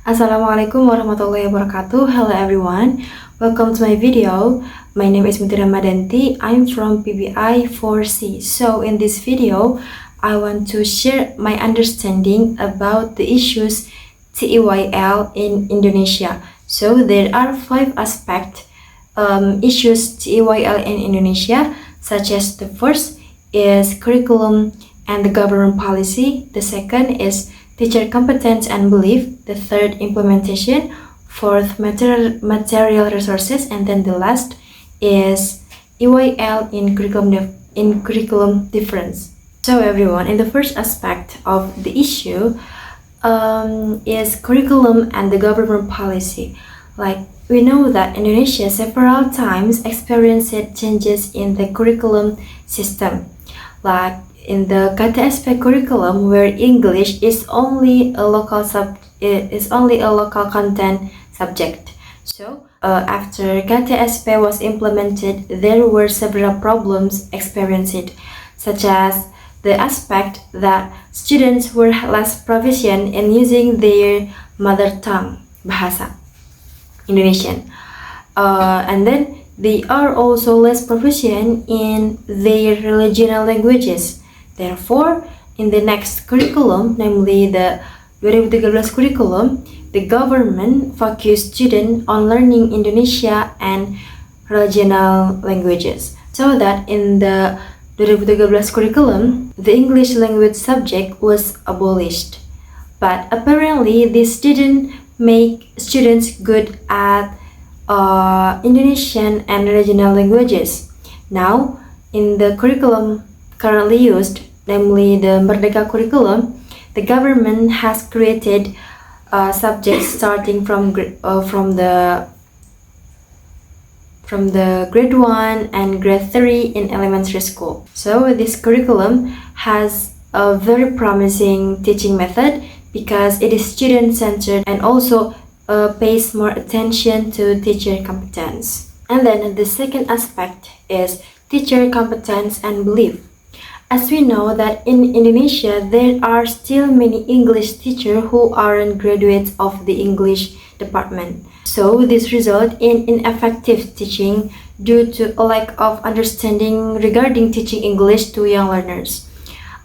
Assalamualaikum warahmatullahi wabarakatuh. Hello everyone, welcome to my video. My name is Ramadanti. I'm from PBI 4C. So in this video, I want to share my understanding about the issues TEYL in Indonesia. So there are 5 issues TEYL in Indonesia, such as the first is curriculum and the government policy. The second is teacher competence and belief. The third, implementation. Fourth, material resources. And then the last is EYL in curriculum difference. So everyone, in the first aspect of the issue is curriculum and the government policy. Like we know that Indonesia several times experienced changes in the curriculum system. Like in the KTSP curriculum, where English is only a local content subject. So after KTSP was implemented, there were several problems experienced, such as the aspect that students were less proficient in using their mother tongue, bahasa Indonesian, and then they are also less proficient in their regional languages. Therefore, in the next curriculum, namely the 2013 curriculum, the government focused students on learning Indonesia and regional languages. So that in the 2013 curriculum, the English language subject was abolished. But apparently, this didn't make students good at Indonesian and regional languages. Now, in the curriculum currently used, namely the Merdeka curriculum, the government has created subjects starting from the grade 1 and grade 3 in elementary school. So this curriculum has a very promising teaching method because it is student-centered and also pays more attention to teacher competence. And then the second aspect is teacher competence and belief. As we know that in Indonesia, there are still many English teachers who aren't graduates of the English department. So this results in ineffective teaching due to a lack of understanding regarding teaching English to young learners.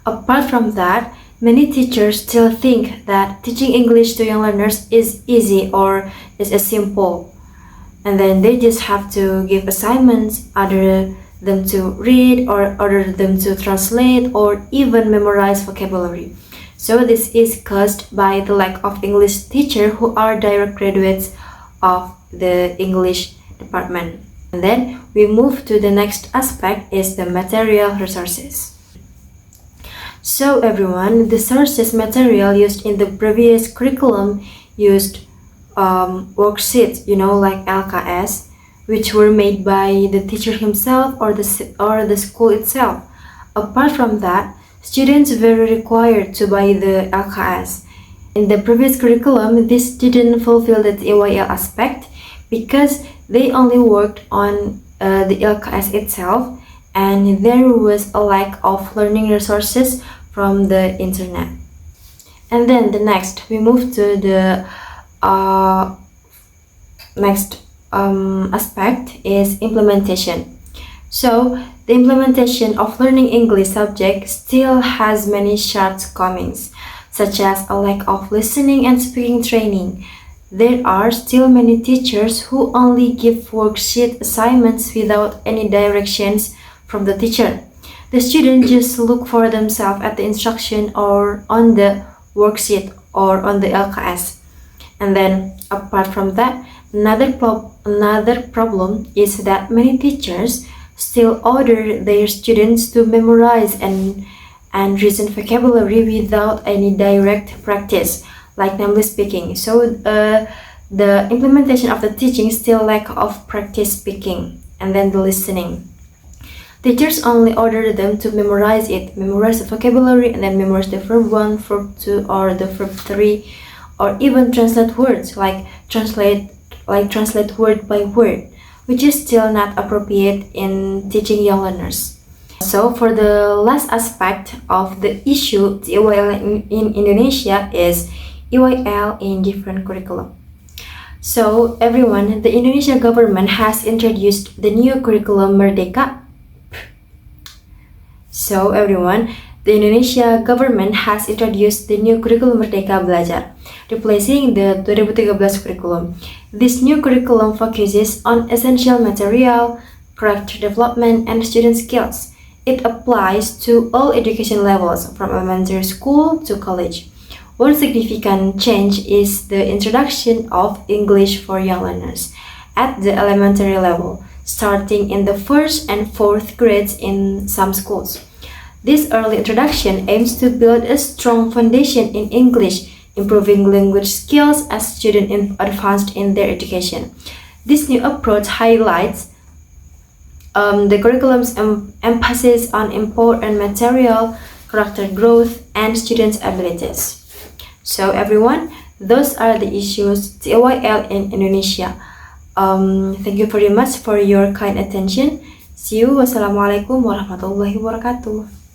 Apart from that, many teachers still think that teaching English to young learners is easy or is simple. And then they just have to give assignments, order them to read or order them to translate or even memorize vocabulary. So this is caused by the lack of English teachers who are direct graduates of the English department. And then we move to the next aspect is the material resources. So everyone, the sources material used in the previous curriculum used worksheets, like LKS, which were made by the teacher himself or the school itself. Apart from that, students were required to buy the LKS. In the previous curriculum, this didn't fulfill the TEYL aspect because they only worked on the LKS itself, and there was a lack of learning resources from the internet. And then the next, we move to the next aspect is implementation. So the implementation of learning English subject still has many shortcomings, such as a lack of listening and speaking training. There are still many teachers who only give worksheet assignments without any directions from the teacher. The students just look for themselves at the instruction or on the worksheet or on the LKS. And then apart from that, another problem is that many teachers still order their students to memorize and reason vocabulary without any direct practice, like namely speaking. So the implementation of the teaching still lack of practice speaking and then the listening. Teachers only order them to memorize the vocabulary and then memorize the verb 1, verb 2, or the verb 3, or even translate words, like translate word by word, which is still not appropriate in teaching young learners. So for the last aspect of the issue TEYL in Indonesia is EYL in different curriculum. So everyone, the Indonesia government has introduced the new curriculum Merdeka. So everyone, the Indonesia government has introduced the new curriculum Merdeka Belajar, replacing the 2013 curriculum. This new curriculum focuses on essential material, character development, and student skills. It applies to all education levels, from elementary school to college. One significant change is the introduction of English for young learners at the elementary level, starting in the first and fourth grades in some schools. This early introduction aims to build a strong foundation in English, improving language skills as students advance in their education. This new approach highlights the curriculum's emphasis on important material, character growth, and students' abilities. So everyone, those are the issues TEYL in Indonesia. Thank you very much for your kind attention. See you. Wassalamualaikum warahmatullahi wabarakatuh.